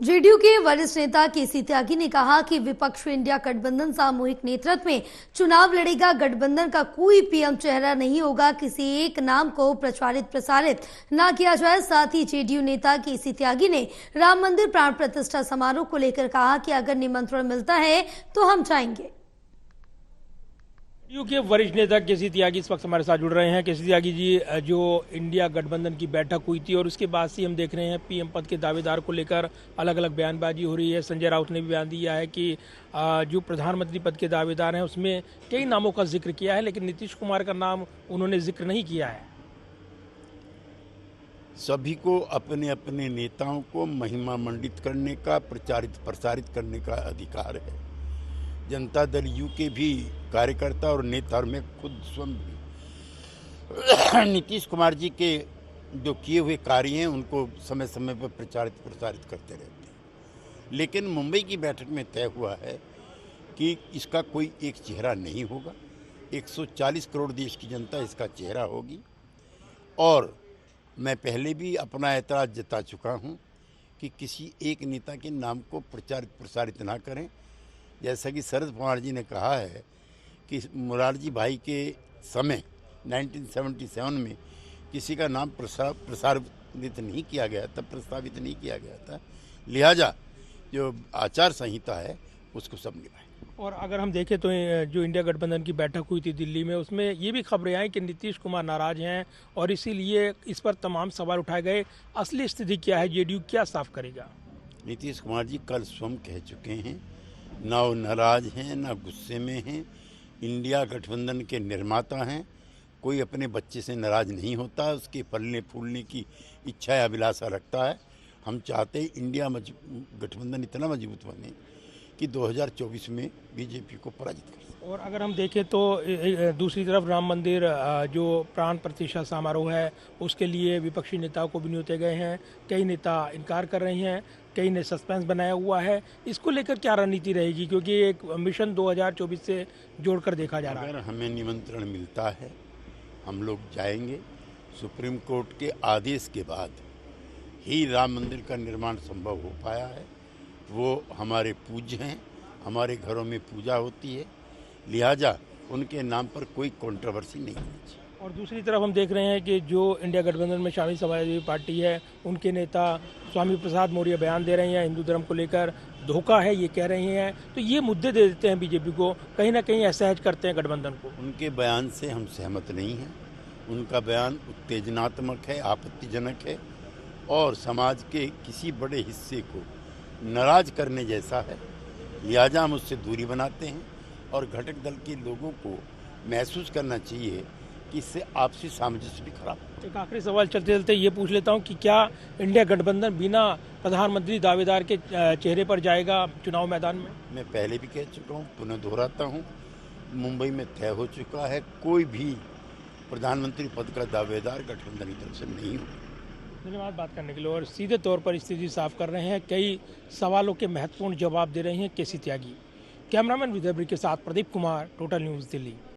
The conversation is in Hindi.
जेडीयू के वरिष्ठ नेता केसी त्यागी ने कहा कि विपक्ष इंडिया गठबंधन सामूहिक नेतृत्व में चुनाव लड़ेगा। गठबंधन का कोई पीएम चेहरा नहीं होगा। किसी एक नाम को प्रसारित ना किया जाए। साथ ही जेडीयू नेता केसी त्यागी ने राम मंदिर प्राण प्रतिष्ठा समारोह को लेकर कहा कि अगर निमंत्रण मिलता है तो हम जाएंगे। जेडीयू के वरिष्ठ नेता केसी त्यागी इस वक्त हमारे साथ जुड़ रहे हैं। केसी त्यागी जी, जो इंडिया गठबंधन की बैठक हुई थी और उसके बाद से हम देख रहे हैं पीएम पद के दावेदार को लेकर अलग अलग बयानबाजी हो रही है। संजय राउत ने भी बयान दिया है कि जो प्रधानमंत्री पद के दावेदार हैं उसमें कई नामों का जिक्र किया है, लेकिन नीतीश कुमार का नाम उन्होंने जिक्र नहीं किया है। सभी को अपने अपने नेताओं को महिमा मंडित करने का, प्रचारित प्रसारित करने का अधिकार है। जनता दल यू के भी कार्यकर्ता और नेता और मैं खुद स्वयं भी नीतीश कुमार जी के जो किए हुए कार्य हैं उनको समय समय पर प्रचारित प्रसारित करते रहते हैं। लेकिन मुंबई की बैठक में तय हुआ है कि इसका कोई एक चेहरा नहीं होगा। 140 करोड़ देश की जनता इसका चेहरा होगी। और मैं पहले भी अपना ऐतराज़ जता चुका हूँ कि किसी एक नेता के नाम को प्रचारित प्रसारित ना करें। जैसा कि शरद पवार जी ने कहा है कि मुरारजी भाई के समय 1977 में किसी का नाम प्रस्तावित नहीं किया गया था, प्रस्तावित नहीं किया गया था। लिहाजा जो आचार संहिता है उसको सब निभाएं। और अगर हम देखें तो जो इंडिया गठबंधन की बैठक हुई थी दिल्ली में, उसमें ये भी खबरें आई कि नीतीश कुमार नाराज हैं और इसीलिए इस पर तमाम सवाल उठाए गए। असली स्थिति क्या है? जेडीयू क्या साफ करेगा? नीतीश कुमार जी कल स्वयं कह चुके हैं, ना वो नाराज हैं ना गुस्से में हैं। इंडिया गठबंधन के निर्माता हैं। कोई अपने बच्चे से नाराज नहीं होता, उसके पलने फूलने की इच्छा या अभिलाषा रखता है। हम चाहते हैं इंडिया गठबंधन इतना मजबूत बने कि 2024 में बीजेपी को पराजित कर सके। और अगर हम देखें तो दूसरी तरफ राम मंदिर जो प्राण प्रतिष्ठा समारोह है उसके लिए विपक्षी नेताओं को भी न्योते गए हैं। कई नेता इनकार कर रहे हैं, कई ने सस्पेंस बनाया हुआ है। इसको लेकर क्या रणनीति रहेगी, क्योंकि एक मिशन 2024 से जोड़कर देखा जा रहा है। अगर हमें निमंत्रण मिलता है हम लोग जाएंगे। सुप्रीम कोर्ट के आदेश के बाद ही राम मंदिर का निर्माण संभव हो पाया है। वो हमारे पूज्य हैं, हमारे घरों में पूजा होती है। लिहाजा उनके नाम पर कोई कंट्रोवर्सी नहीं होनी चाहिए। और दूसरी तरफ हम देख रहे हैं कि जो इंडिया गठबंधन में शामिल समाजवादी पार्टी है उनके नेता स्वामी प्रसाद मौर्य बयान दे रहे हैं, हिंदू धर्म को लेकर धोखा है ये कह रहे हैं। तो ये मुद्दे दे देते हैं बीजेपी को, कहीं ना कहीं असहज करते हैं गठबंधन को। उनके बयान से हम सहमत नहीं हैं। उनका बयान उत्तेजनात्मक है, आपत्तिजनक है और समाज के किसी बड़े हिस्से को नाराज करने जैसा है। लिहाजा हम उससे दूरी बनाते हैं और घटक दल के लोगों को महसूस करना चाहिए कि इससे आपसी सामंजस्य भी खराब है। एक आखिरी सवाल चलते चलते ये पूछ लेता हूँ कि क्या इंडिया गठबंधन बिना प्रधानमंत्री दावेदार के चेहरे पर जाएगा चुनाव मैदान में? मैं पहले भी कह चुका हूँ, पुनः दोहराता हूँ, मुंबई में तय हो चुका है कोई भी प्रधानमंत्री पद का दावेदार गठबंधन की तरफ से नहीं होगा। धन्यवाद बात करने के लिए। और सीधे तौर पर स्थिति साफ कर रहे हैं, कई सवालों के महत्वपूर्ण जवाब दे रहे हैं केसी त्यागी। कैमरामैन विदर्भ के साथ प्रदीप कुमार, टोटल न्यूज़ दिल्ली।